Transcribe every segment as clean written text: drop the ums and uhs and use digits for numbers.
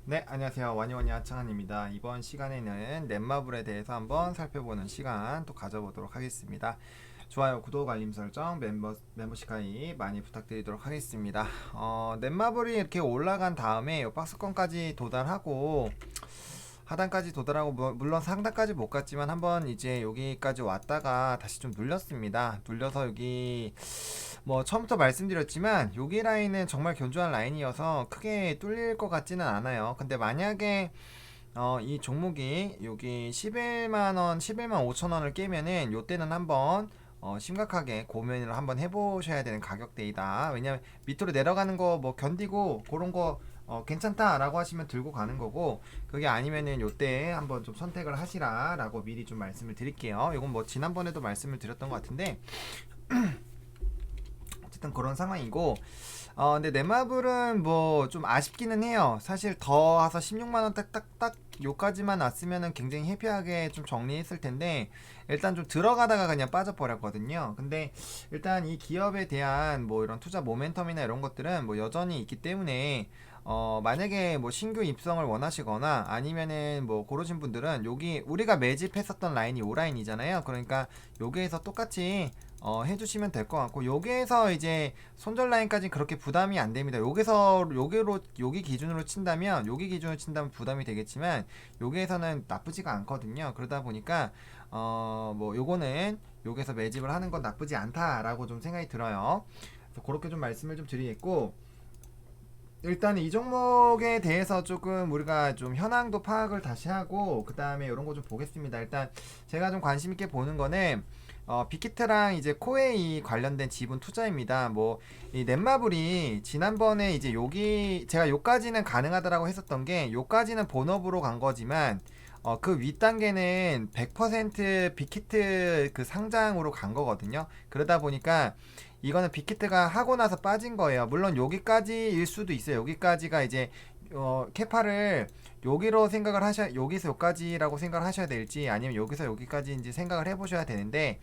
네, 안녕하세요. 와니와니 하창한입니다. 이번 시간에는 넷마블에 대해서 한번 살펴보는 시간 또 가져보도록 하겠습니다. 좋아요, 구독, 알림 설정, 멤버십 가입 많이 부탁드리도록 하겠습니다. 넷마블이 이렇게 올라간 다음에 요 박스권까지 도달하고 하단까지 도달하고 물론 상단까지 못 갔지만 한번 이제 여기까지 왔다가 다시 좀 눌렸습니다. 눌려서 여기 뭐 처음부터 말씀드렸지만 여기 라인은 정말 견조한 라인이어서 크게 뚫릴 것 같지는 않아요. 근데 만약에 이 종목이 여기 11만원, 11만 5천원을 깨면은 요때는 한번 심각하게 고민을 한번 해보셔야 되는 가격대이다. 왜냐면 밑으로 내려가는 거 뭐 견디고 그런 거 괜찮다라고 하시면 들고 가는 거고, 그게 아니면은 요때 한번 좀 선택을 하시라라고 미리 좀 말씀을 드릴게요. 이건 뭐 지난번에도 말씀을 드렸던 것 같은데 어쨌든 그런 상황이고, 근데 넷마블은 뭐 좀 아쉽기는 해요. 사실 더 와서 16만원 딱딱딱 요까지만 왔으면은 굉장히 해피하게 좀 정리했을 텐데, 일단 좀 들어가다가 그냥 빠져버렸거든요. 근데 일단 이 기업에 대한 뭐 이런 투자 모멘텀이나 이런 것들은 뭐 여전히 있기 때문에 만약에 뭐 신규 입성을 원하시거나 아니면은 뭐 고르신 분들은 여기 우리가 매집했었던 라인이 요 라인이잖아요. 그러니까 여기에서 똑같이 해주시면 될 것 같고, 여기에서 이제 손절 라인까지 그렇게 부담이 안 됩니다. 여기서 여기 기준으로 친다면 부담이 되겠지만 여기에서는 나쁘지가 않거든요. 그러다 보니까 뭐 요거는 여기서 매집을 하는 건 나쁘지 않다라고 좀 생각이 들어요. 그래서 그렇게 좀 말씀을 좀 드리겠고, 일단 이 종목에 대해서 조금 우리가 좀 현황도 파악을 다시 하고 그 다음에 이런 거 좀 보겠습니다. 일단 제가 좀 관심 있게 보는 거는 빅히트랑 이제 코웨이 관련된 지분 투자입니다. 뭐 이 넷마블이 지난번에 이제 여기 제가 요까지는 가능하다라고 했었던 게, 요까지는 본업으로 간 거지만 그 윗단계는 100% 빅히트 그 상장으로 간 거거든요. 그러다 보니까 이거는 빅히트가 하고 나서 빠진 거예요. 물론 여기까지일 수도 있어요. 여기까지가 이제 캐파를 여기로 생각을 여기서 여기까지라고 생각을 하셔야 될지 아니면 여기서 여기까지인지 생각을 해보셔야 되는데,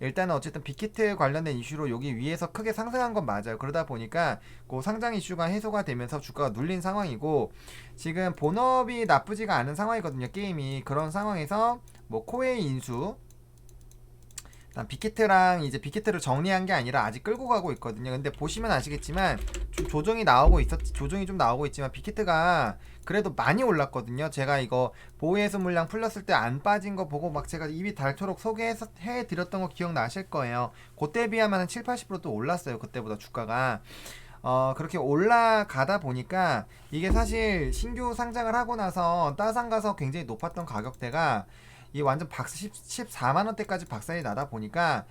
일단은 어쨌든 빅히트 관련된 이슈로 여기 위에서 크게 상승한 건 맞아요. 그러다 보니까 그 상장 이슈가 해소가 되면서 주가가 눌린 상황이고, 지금 본업이 나쁘지가 않은 상황이거든요, 게임이. 그런 상황에서 뭐 코웨이 인수, 빅히트랑 이제 빅히트를 정리한 게 아니라 아직 끌고 가고 있거든요. 근데 보시면 아시겠지만 좀 조정이 좀 나오고 있지만 빅히트가 그래도 많이 올랐거든요. 제가 이거 보호해수 물량 풀렸을 때 안 빠진 거 보고 막 제가 입이 닳도록 소개해 드렸던 거 기억나실 거예요. 그때 비하면 7, 80%또 올랐어요. 그때보다 주가가. 그렇게 올라가다 보니까 이게 사실 신규 상장을 하고 나서 따상 가서 굉장히 높았던 가격대가 이 완전 14만원대까지 박살이 나다 보니까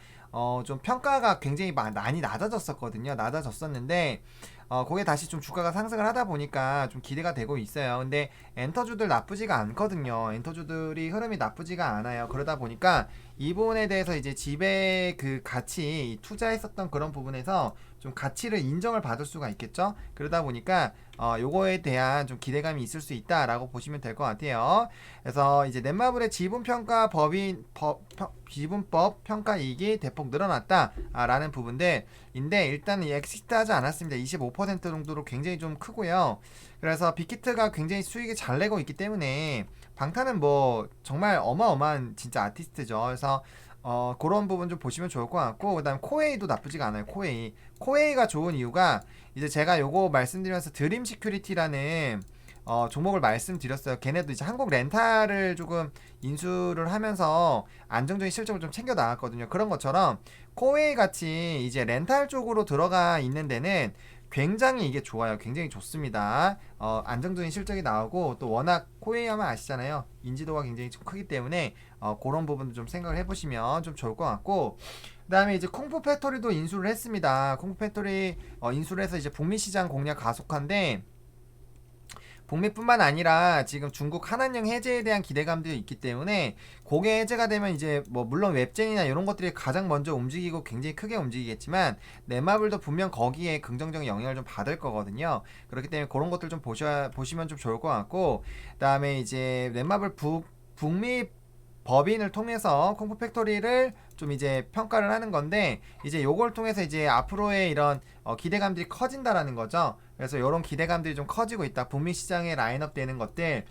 좀 평가가 굉장히 많이 낮아졌었거든요. 낮아졌었는데 거기에 다시 좀 주가가 상승을 하다 보니까 좀 기대가 되고 있어요. 근데 엔터주들 나쁘지가 않거든요. 엔터주들이 흐름이 나쁘지가 않아요. 그러다 보니까 이 부분에 대해서 이제 지배 그 가치, 투자했었던 그런 부분에서 좀 가치를 인정을 받을 수가 있겠죠. 그러다 보니까 요거에 대한 좀 기대감이 있을 수 있다라고 보시면 될 것 같아요. 그래서 이제 넷마블의 지분법 평가 이익이 대폭 늘어났다라는 부분들인데, 일단 엑시트하지 않았습니다. 25% 정도로 굉장히 좀 크고요. 그래서 빅히트가 굉장히 수익이 잘 내고 있기 때문에 방탄은 뭐 정말 어마어마한 진짜 아티스트죠. 그래서 그런 부분 좀 보시면 좋을 것 같고, 그 다음 코웨이도 나쁘지가 않아요. 코웨이가 좋은 이유가, 이제 제가 요거 말씀드리면서 드림 시큐리티라는 종목을 말씀드렸어요. 걔네도 이제 한국 렌탈을 조금 인수를 하면서 안정적인 실적을 좀 챙겨 나갔거든요. 그런 것처럼 코웨이 같이 이제 렌탈 쪽으로 들어가 있는 데는 굉장히 이게 좋아요. 굉장히 좋습니다. 안정적인 실적이 나오고, 또 워낙 코웨이 하면 아시잖아요. 인지도가 굉장히 좀 크기 때문에 그런 부분도 좀 생각을 해보시면 좀 좋을 것 같고, 그 다음에 이제 콩푸 팩토리도 인수를 했습니다. 콩푸 팩토리 인수를 해서 이제 북미 시장 공략 가속화인데, 북미뿐만 아니라 지금 중국 한한령 해제에 대한 기대감도 있기 때문에, 그게 해제가 되면 이제 뭐 물론 웹젠이나 이런 것들이 가장 먼저 움직이고 굉장히 크게 움직이겠지만 넷마블도 분명 거기에 긍정적인 영향을 좀 받을 거거든요. 그렇기 때문에 그런 것들 좀 보시면 좀 좋을 것 같고, 그다음에 이제 넷마블 북미 법인을 통해서 콩푸 팩토리를 좀 이제 평가를 하는 건데, 이제 요걸 통해서 이제 앞으로의 이런 기대감들이 커진다라는 거죠. 그래서 이런 기대감들이 좀 커지고 있다. 북미 시장에 라인업 되는 것들,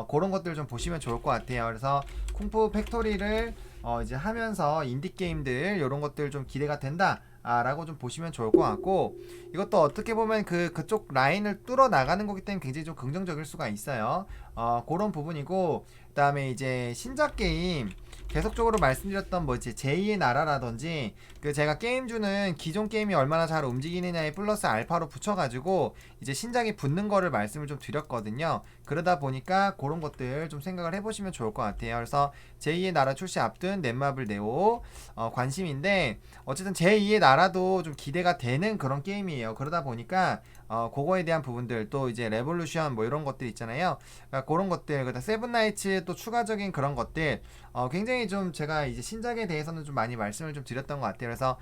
그런 것들 좀 보시면 좋을 것 같아요. 그래서 쿵푸 팩토리를 이제 하면서 인디 게임들 이런 것들 좀 기대가 된다. 라고 좀 보시면 좋을 것 같고, 이것도 어떻게 보면 그쪽 라인을 뚫어 나가는 거기 때문에 굉장히 좀 긍정적일 수가 있어요. 그런 부분이고, 그다음에 이제 신작 게임 계속적으로 말씀드렸던 뭐 이제 제2의 나라라든지, 그 제가 게임주는 기존 게임이 얼마나 잘 움직이느냐에 플러스 알파로 붙여가지고 이제 신작이 붙는 거를 말씀을 좀 드렸거든요. 그러다 보니까 그런 것들 좀 생각을 해보시면 좋을 것 같아요. 그래서 제2의 나라 출시 앞둔 넷마블 네오 관심인데, 어쨌든 제2의 나라도 좀 기대가 되는 그런 게임이에요. 그러다 보니까 그거에 대한 부분들, 또 이제 레볼루션 뭐 이런 것들 있잖아요. 그러니까 그런 것들, 그다음 세븐나이츠 또 추가적인 그런 것들, 굉장히 좀 제가 이제 신작에 대해서는 좀 많이 말씀을 좀 드렸던 것 같아요. 그래서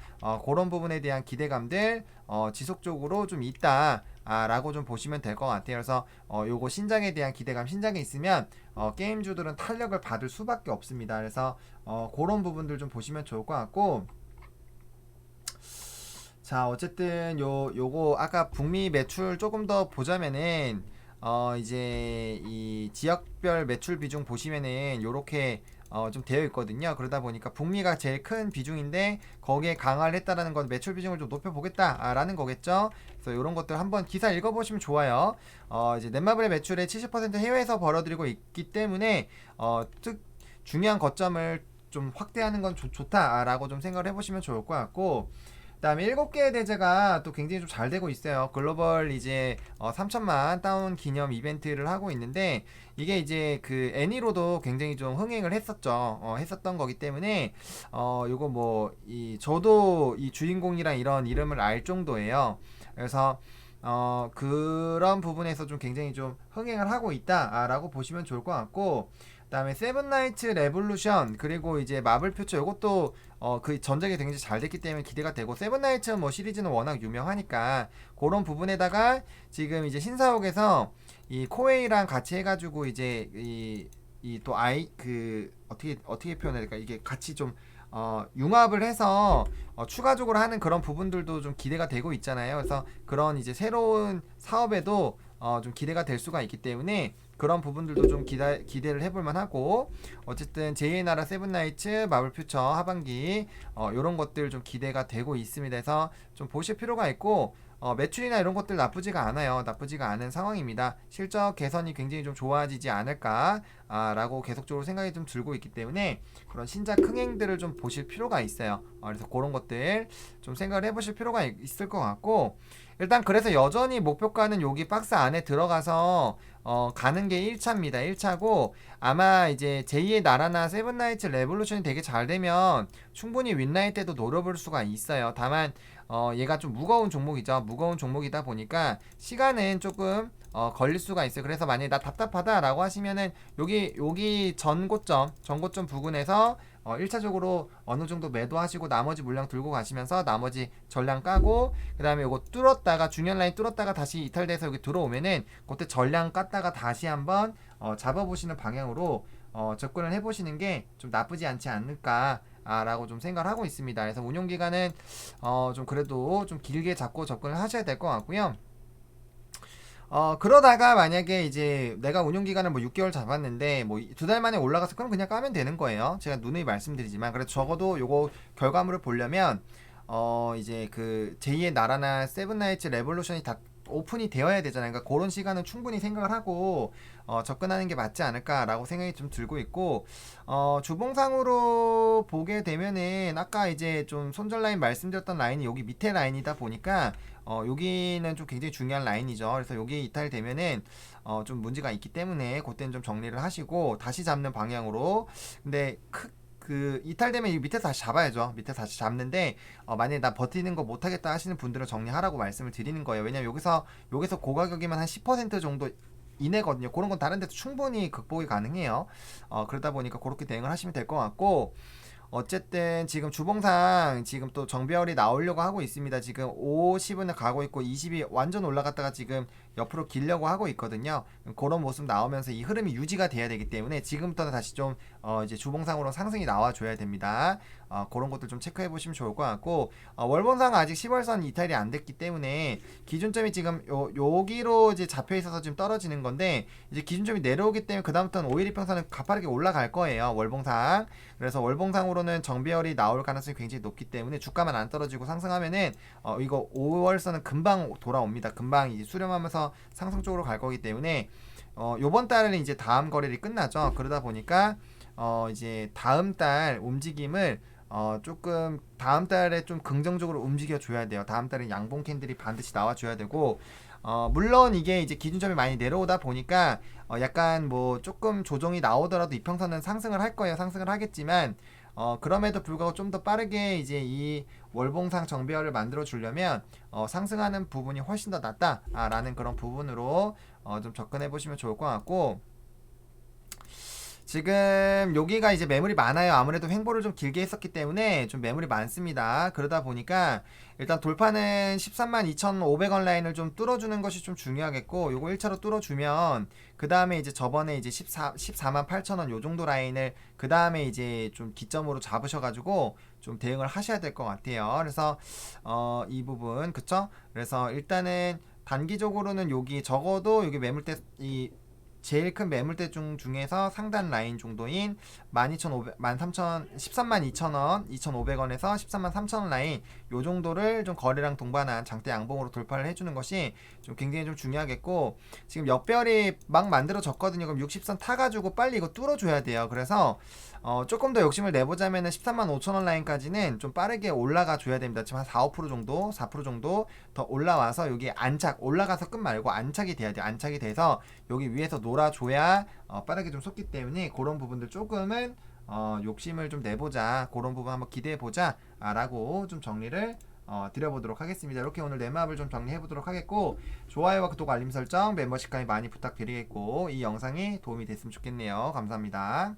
그런 부분에 대한 기대감들 지속적으로 좀 있다. 라고 좀 보시면 될 것 같아요. 그래서 요거 신작에 대한 기대감, 신작에 있으면 게임주들은 탄력을 받을 수밖에 없습니다. 그래서 그런 부분들 좀 보시면 좋을 것 같고, 자, 어쨌든 요거 아까 북미 매출 조금 더 보자면은 이제 이 지역별 매출 비중 보시면은 요렇게 좀 되어 있거든요. 그러다 보니까 북미가 제일 큰 비중인데 거기에 강화를 했다라는 건 매출 비중을 좀 높여 보겠다라는 거겠죠. 그래서 이런 것들 한번 기사 읽어보시면 좋아요. 이제 넷마블의 매출의 70% 해외에서 벌어들이고 있기 때문에 특 중요한 거점을 좀 확대하는 건 좋다라고 좀 생각을 해보시면 좋을 것 같고, 그다음에 7개의 대제가 또 굉장히 좀 잘 되고 있어요. 글로벌 이제 3천만 다운 기념 이벤트를 하고 있는데, 이게 이제 그 애니로도 굉장히 좀 흥행을 했었죠. 했었던 거기 때문에 요거 뭐 이 저도 이 주인공이랑 이런 이름을 알 정도예요. 그래서 그런 부분에서 좀 굉장히 좀 흥행을 하고 있다라고 보시면 좋을 것 같고, 그다음에 세븐나이츠 레볼루션, 그리고 이제 마블 퓨처, 이것도 그 전작이 굉장히 잘 됐기 때문에 기대가 되고, 세븐나이츠 뭐 시리즈는 워낙 유명하니까 그런 부분에다가 지금 이제 신사옥에서 이 코웨이랑 같이 해가지고 이제 이 또 아이 그 어떻게 표현해야 될까, 이게 같이 좀 융합을 해서 추가적으로 하는 그런 부분들도 좀 기대가 되고 있잖아요. 그래서 그런 이제 새로운 사업에도 좀 기대가 될 수가 있기 때문에 그런 부분들도 좀 기대를 해볼만 하고, 어쨌든 제2의 나라 세븐나이츠 마블 퓨처 하반기 이런 것들 좀 기대가 되고 있습니다. 해서 좀 보실 필요가 있고, 매출이나 이런 것들 나쁘지가 않아요. 나쁘지가 않은 상황입니다. 실적 개선이 굉장히 좀 좋아지지 않을까 라고 계속적으로 생각이 좀 들고 있기 때문에 그런 신작 흥행들을 좀 보실 필요가 있어요. 그래서 그런 것들 좀 생각을 해보실 필요가 있을 것 같고, 일단 그래서 여전히 목표가는 여기 박스 안에 들어가서 가는 게 1차입니다. 1차고, 아마 이제 제2의 나라나 세븐나이츠 레볼루션이 되게 잘 되면 충분히 윈라인 때도 노려볼 수가 있어요. 다만 얘가 좀 무거운 종목이죠. 무거운 종목이다 보니까 시간은 조금 걸릴 수가 있어요. 그래서 만약에 나 답답하다라고 하시면은 여기 전고점 부근에서 1차적으로 어느 정도 매도하시고 나머지 물량 들고 가시면서 나머지 전량 까고, 그 다음에 요거 뚫었다가 중요한 라인 뚫었다가 다시 이탈돼서 여기 들어오면은 그때 전량 깠다가 다시 한번 잡아보시는 방향으로 접근을 해보시는 게 좀 나쁘지 않지 않을까 라고 좀 생각을 하고 있습니다. 그래서 운용기간은 좀 그래도 좀 길게 잡고 접근을 하셔야 될 것 같고요. 그러다가 만약에 이제 내가 운용기간을 뭐 6개월 잡았는데 뭐 2달 만에 올라가서 그럼 그냥 까면 되는 거예요. 제가 누누이 말씀드리지만, 그래도 적어도 요거 결과물을 보려면 이제 그 제2의 나라나 세븐나이츠 레볼루션이 다 오픈이 되어야 되잖아요. 그러니까 그런 시간은 충분히 생각을 하고 접근하는 게 맞지 않을까라고 생각이 좀 들고 있고, 주봉상으로 보게 되면은 아까 이제 좀 손절 라인 말씀드렸던 라인이 여기 밑에 라인이다 보니까 여기는 좀 굉장히 중요한 라인이죠. 그래서 여기 이탈되면은 좀 문제가 있기 때문에 그때는 좀 정리를 하시고 다시 잡는 방향으로. 근데 그 이탈되면 이 밑에 다시 잡아야죠. 밑에 다시 잡는데 만약에 나 버티는 거 못하겠다 하시는 분들은 정리하라고 말씀을 드리는 거예요. 왜냐면 여기서 고가격이면 한 10% 정도 이내거든요. 그런 건 다른 데도 충분히 극복이 가능해요. 그러다 보니까 그렇게 대응을 하시면 될 것 같고, 어쨌든 지금 주봉상 지금 또 정배열이 나오려고 하고 있습니다. 지금 50은 가고 있고 20이 완전 올라갔다가 지금 옆으로 기려고 하고 있거든요. 그런 모습 나오면서 이 흐름이 유지가 돼야 되기 때문에 지금부터는 다시 좀 이제 주봉상으로 상승이 나와줘야 됩니다. 그런 것들 좀 체크해 보시면 좋을 것 같고, 월봉상 아직 10월선 이탈이 안 됐기 때문에 기준점이 지금 여기로 이제 잡혀 있어서 지금 떨어지는 건데, 이제 기준점이 내려오기 때문에 그다음부터는 5일 이평선은 가파르게 올라갈 거예요. 월봉상. 그래서 월봉상으로는 정배열이 나올 가능성이 굉장히 높기 때문에 주가만 안 떨어지고 상승하면은 이거 5월선은 금방 돌아옵니다. 금방 이제 수렴하면서 상승 쪽으로 갈 거기 때문에 요번 달은 이제 다음 거래일이 끝나죠. 그러다 보니까 이제 다음 달 움직임을 조금 다음 달에 좀 긍정적으로 움직여 줘야 돼요. 다음 달에 양봉 캔들이 반드시 나와 줘야 되고, 물론 이게 이제 기준점이 많이 내려오다 보니까 약간 뭐 조금 조정이 나오더라도 이평선은 상승을 할 거예요. 상승을 하겠지만 그럼에도 불구하고 좀 더 빠르게 이제 이 월봉상 정배열을 만들어 주려면 상승하는 부분이 훨씬 더 낫다라는 그런 부분으로 좀 접근해 보시면 좋을 것 같고, 지금 여기가 이제 매물이 많아요. 아무래도 횡보를 좀 길게 했었기 때문에 좀 매물이 많습니다. 그러다 보니까 일단 돌파는 132,500원 라인을 좀 뚫어주는 것이 좀 중요하겠고, 요거 1차로 뚫어주면 그 다음에 이제 저번에 이제 148,000원 요 정도 라인을 그 다음에 이제 좀 기점으로 잡으셔가지고 좀 대응을 하셔야 될 것 같아요. 그래서 이 부분 그쵸? 그래서 일단은 단기적으로는 여기 적어도 여기 매물대 이 제일 큰 매물대 중에서 상단 라인 정도인 12,500, 13,000, 132,000원, 2,500원에서 133,000원 라인 요 정도를 좀 거래량 동반한 장대 양봉으로 돌파를 해주는 것이 좀 굉장히 좀 중요하겠고, 지금 역별이 막 만들어졌거든요. 그럼 60선 타가지고 빨리 이거 뚫어줘야 돼요. 그래서 조금 더 욕심을 내보자면은 135,000원 라인까지는 좀 빠르게 올라가 줘야 됩니다. 지금 한 4, 5% 정도, 4% 정도 더 올라와서 여기 안착, 올라가서 끝 말고 안착이 돼야 돼요. 안착이 돼서 여기 위에서 놀아줘야 빠르게 좀 솟기 때문에 그런 부분들 조금은 욕심을 좀 내보자, 그런 부분 한번 기대해보자 라고 좀 정리를 드려보도록 하겠습니다. 이렇게 오늘 넷마블 좀 정리해보도록 하겠고, 좋아요와 구독 알림 설정 멤버십까지 많이 부탁드리겠고, 이 영상이 도움이 됐으면 좋겠네요. 감사합니다.